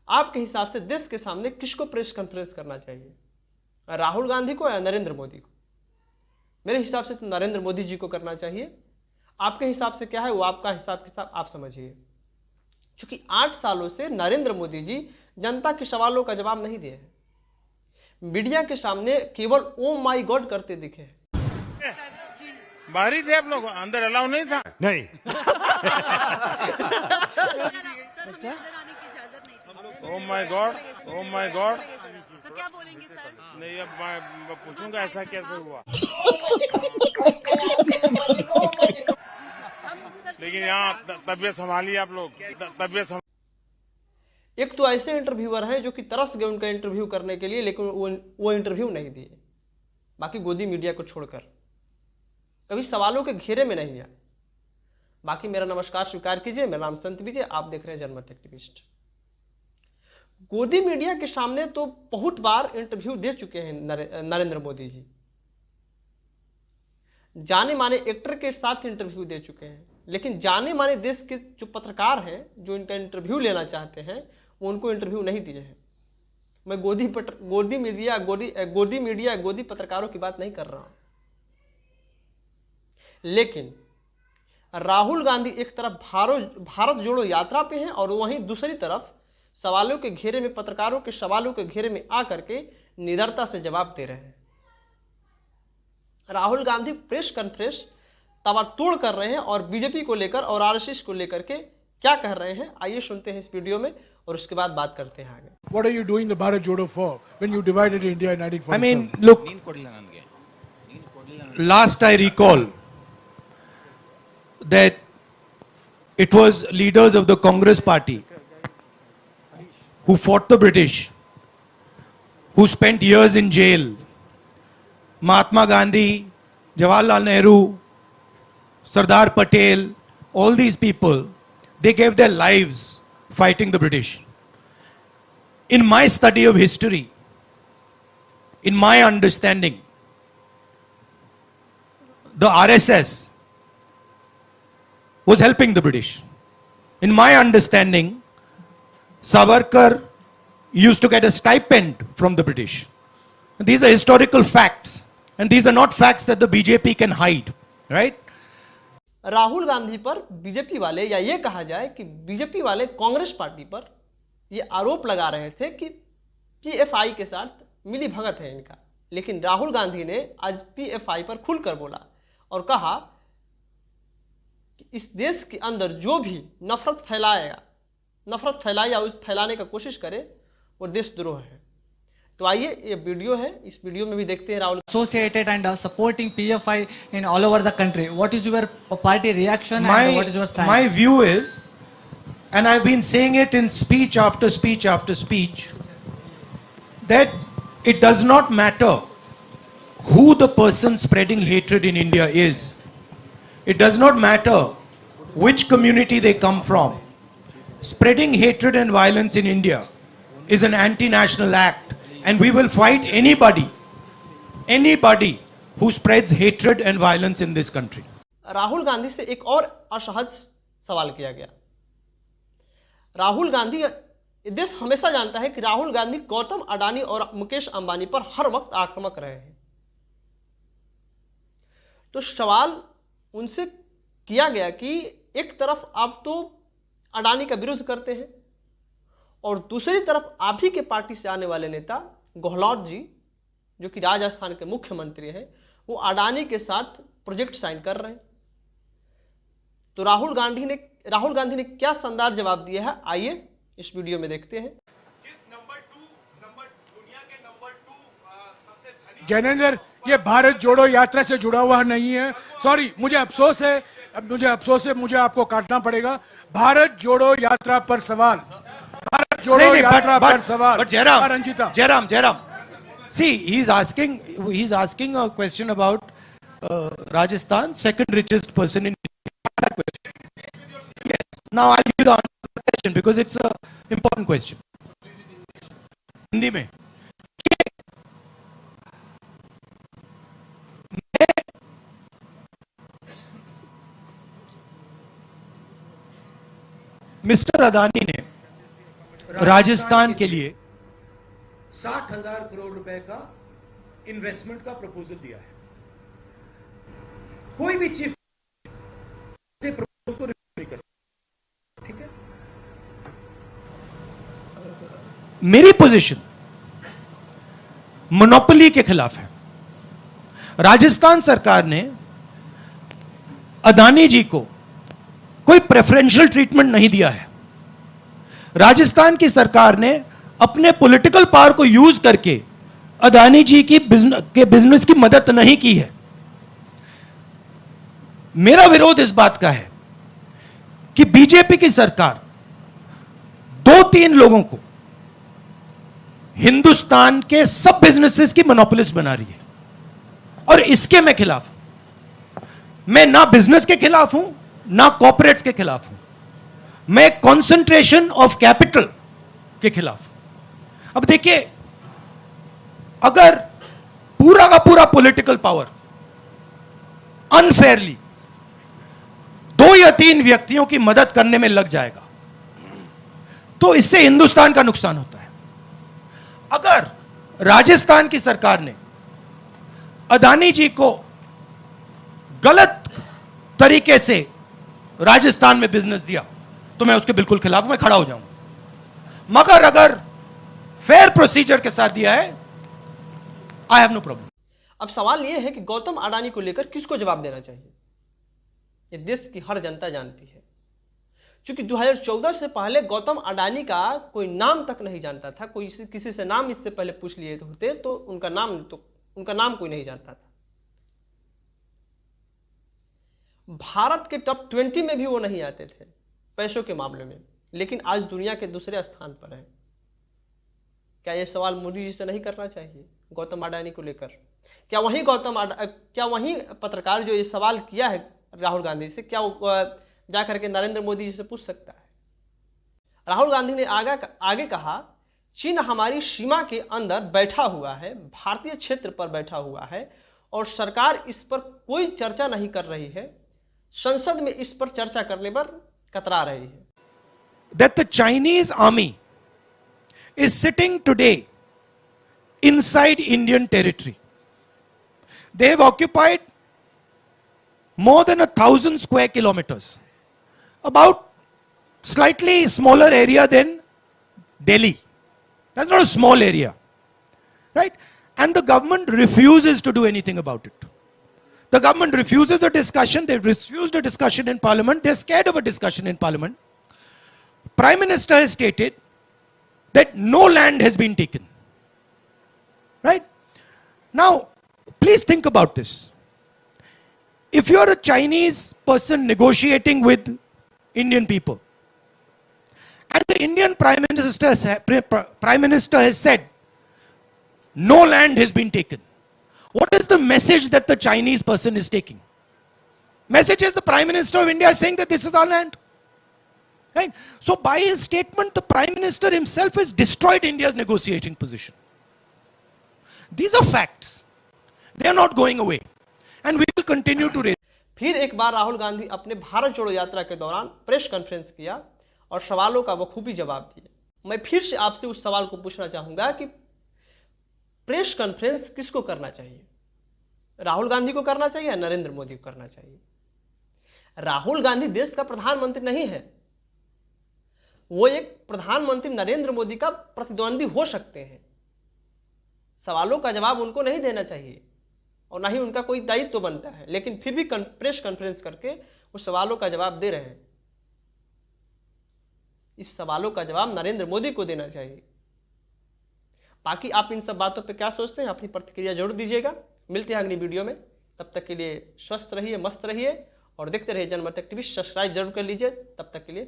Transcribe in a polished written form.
आपके हिसाब से देश के सामने किसको प्रेस कॉन्फ्रेंस करना चाहिए, राहुल गांधी को या नरेंद्र मोदी को? मेरे हिसाब से तो नरेंद्र मोदी जी को करना चाहिए। आपके हिसाब से क्या है वो आपका हिसाब किताब आप समझिए। क्योंकि 8 सालों से नरेंद्र मोदी जी जनता के सवालों का जवाब नहीं दिए हैं, मीडिया के सामने केवल ओ माई गॉड करते दिखे हैं। बाहर ही थे आप लोग, अंदर अलाउ नहीं था? नहीं। Oh my God, oh my God. तो क्या बोलेंगे सर? नहीं, अब मैं पूछूंगा ऐसा कैसे हुआ। लेकिन यहाँ तबीयत संभालिए आप लोग, तबीयत। एक तो ऐसे इंटरव्यूअर हैं जो कि तरस गए उनका इंटरव्यू करने के लिए, लेकिन वो इंटरव्यू नहीं दिए। बाकी गोदी मीडिया को छोड़कर कभी सवालों के घेरे में नहीं आए। बाकी मेरा नमस्कार स्वीकार कीजिए, मेरा नाम संत विजय, आप देख रहे हैं जनमत एक्टिविस्ट। गोदी मीडिया के सामने तो बहुत बार इंटरव्यू दे चुके हैं नरेंद्र मोदी जी, जाने माने एक्टर के साथ इंटरव्यू दे चुके हैं, लेकिन जाने माने देश के जो पत्रकार हैं जो इनका इंटरव्यू लेना चाहते हैं वो उनको इंटरव्यू नहीं दिए हैं। मैं गोदी मीडिया गोदी पत्रकारों की बात नहीं कर रहा हूं, लेकिन राहुल गांधी एक तरफ भारत जोड़ो यात्रा पे हैं और वहीं दूसरी तरफ सवालों के घेरे में, पत्रकारों के सवालों के घेरे में आकर के निडरता से जवाब दे रहे हैं। राहुल गांधी प्रेस कॉन्फ्रेंस तवातोड़ कर रहे हैं और बीजेपी को लेकर और आरएसएस को लेकर के क्या कह रहे हैं, आइए सुनते हैं इस वीडियो में और उसके बाद बात करते हैं आगे। What are you doing the Bharat Jodo for when you divided India in 1947? I mean, look, last I recall that it was leaders of the Congress party who fought the British, who spent years in jail. Mahatma Gandhi, Jawaharlal Nehru, Sardar Patel, all these people, they gave their lives fighting the British. In my study of history, in my understanding, the RSS was helping the British. In my understanding, Savarkar used to get a stipend from the British. These are historical facts, and these are not facts that the BJP can hide, right? Rahul Gandhi पर BJP वाले, या ये कहा जाए कि BJP वाले Congress party पर ये आरोप लगा रहे थे कि पीएफआई के साथ मिली भगत है इनका, लेकिन राहुल गांधी ने आज पीएफआई पर खुलकर बोला और कहा कि इस देश के अंदर जो भी नफरत फैलाए या उस फैलाने का कोशिश करे वो देशद्रोह है। तो आइए, ये वीडियो है, इस वीडियो में भी देखते हैं Rahul. Associated and supporting PFI in all over the country. What is your party reaction and what is your stand? My view is, and I've been saying it in speech after speech after speech, that it does not matter who the person spreading hatred in India is. It does not matter which community they come from. Spreading hatred and violence in India is an anti-national act, and we will fight anybody who spreads hatred and violence in this country. Rahul Gandhi से एक और असहज सवाल किया गया। राहुल गांधी, देश हमेशा जानता है कि राहुल गांधी गौतम अडानी और मुकेश अंबानी पर हर वक्त आक्रामक रहे हैं। तो सवाल उनसे किया गया कि एक तरफ आप तो अडानी का विरोध करते हैं और दूसरी तरफ आप ही के पार्टी से आने वाले नेता गहलोत जी, जो कि राजस्थान के मुख्यमंत्री हैं, वो अडानी के साथ प्रोजेक्ट साइन कर रहे हैं। तो राहुल गांधी ने क्या शानदार जवाब दिया है, आइए इस वीडियो में देखते हैं। जैनेंद्र, ये भारत जोड़ो यात्रा से जुड़ा हुआ नहीं है। सॉरी, मुझे अफसोस है, मुझे आपको काटना पड़ेगा। भारत जोड़ो यात्रा पर सवाल, भारत जोड़ो यात्रा पर सवाल। But Jairam, see, he's asking a question about Rajasthan, second richest person in India. Yes. Now I'll give you the answer to the question because it's an important question. Hindi में मिस्टर अदानी ने राजस्थान के लिए 60,000 करोड़ रुपए का इन्वेस्टमेंट का proposal दिया है। कोई भी चीफ से प्रपोजल को रिफ्यूज नहीं कर सकता, ठीक है। मेरी पोजीशन मोनोपोली के खिलाफ है। राजस्थान सरकार ने अदानी जी को कोई प्रेफरेंशियल ट्रीटमेंट नहीं दिया है। राजस्थान की सरकार ने अपने पॉलिटिकल पावर को यूज करके अदानी जी की बिजनेस की मदद नहीं की है। मेरा विरोध इस बात का है कि बीजेपी की सरकार 2-3 लोगों को हिंदुस्तान के सब बिजनेसेस की मोनोपोलिस्ट बना रही है, और इसके मैं खिलाफ हूं। मैं ना बिजनेस के खिलाफ हूं, ना कॉर्पोरेट्स के खिलाफ हूं। मैं कंसंट्रेशन ऑफ कैपिटल के खिलाफ हूं। अब देखिए, अगर पूरा का पूरा पॉलिटिकल पावर अनफेयरली 2 या 3 व्यक्तियों की मदद करने में लग जाएगा तो इससे हिंदुस्तान का नुकसान होता है। अगर राजस्थान की सरकार ने अदानी जी को गलत तरीके से राजस्थान में बिजनेस दिया तो मैं उसके बिल्कुल खिलाफ हूं, मैं खड़ा हो जाऊंगा। मगर अगर फेयर प्रोसीजर के साथ दिया है, आई हैव नो प्रॉब्लम। अब सवाल यह है कि गौतम अडानी को लेकर किसको जवाब देना चाहिए, ये देश की हर जनता जानती है। क्योंकि 2014 से पहले गौतम अडानी का कोई नाम तक नहीं जानता था। कोई किसी से नाम इससे पहले पूछ लिए होते तो उनका नाम कोई नहीं जानता था। भारत के टॉप 20 में भी वो नहीं आते थे पैसों के मामले में, लेकिन आज दुनिया के दूसरे स्थान पर है। क्या ये सवाल मोदी जी से नहीं करना चाहिए गौतम अडानी को लेकर? क्या वही पत्रकार जो ये सवाल किया है राहुल गांधी से, क्या वो जाकर के नरेंद्र मोदी जी से पूछ सकता है? राहुल गांधी ने आगे कहा, चीन हमारी सीमा के अंदर बैठा हुआ है, भारतीय क्षेत्र पर बैठा हुआ है और सरकार इस पर कोई चर्चा नहीं कर रही है। संसद में इस पर चर्चा करने पर कतरा रही है। That the Chinese army is sitting today inside Indian territory. They have occupied more than 1,000 square kilometers, about slightly smaller area than Delhi. That's not a small area, right? And the government refuses to do anything about it. The government refuses the discussion. They've refused a discussion in parliament. They're scared of a discussion in parliament. Prime Minister has stated that no land has been taken, right? Now, please think about this. If you're a Chinese person negotiating with Indian people, and the Indian Prime Minister has said, no land has been taken, what is the message that the Chinese person is taking? Message is the Prime Minister of India is saying that this is our land, right? So by his statement, the Prime Minister himself has destroyed India's negotiating position. These are facts. They are not going away. And we will continue to raise. फिर एक बार राहुल गांधी अपने भारत जोड़ो यात्रा के दौरान press conference किया और सवालों का बखूबी जवाब दिया। मैं फिर से आपसे उस सवाल को पूछना चाहूंगा कि प्रेस कॉन्फ्रेंस किसको करना चाहिए? राहुल गांधी को करना चाहिए या नरेंद्र मोदी को करना चाहिए? राहुल गांधी देश का प्रधानमंत्री नहीं है। वो एक प्रधानमंत्री नरेंद्र मोदी का प्रतिद्वंदी हो सकते हैं। सवालों का जवाब उनको नहीं देना चाहिए और ना ही उनका कोई दायित्व तो बनता है, लेकिन फिर भी प्रेस कॉन्फ्रेंस करके उस सवालों का जवाब दे रहे हैं। इस सवालों का जवाब नरेंद्र मोदी को देना चाहिए। बाकी आप इन सब बातों पे क्या सोचते हैं, अपनी प्रतिक्रिया जरूर दीजिएगा। मिलते हैं अगली वीडियो में, तब तक के लिए स्वस्थ रहिए, मस्त रहिए और देखते रहिए जनमत टीवी। सब्सक्राइब जरूर कर लीजिए। तब तक के लिए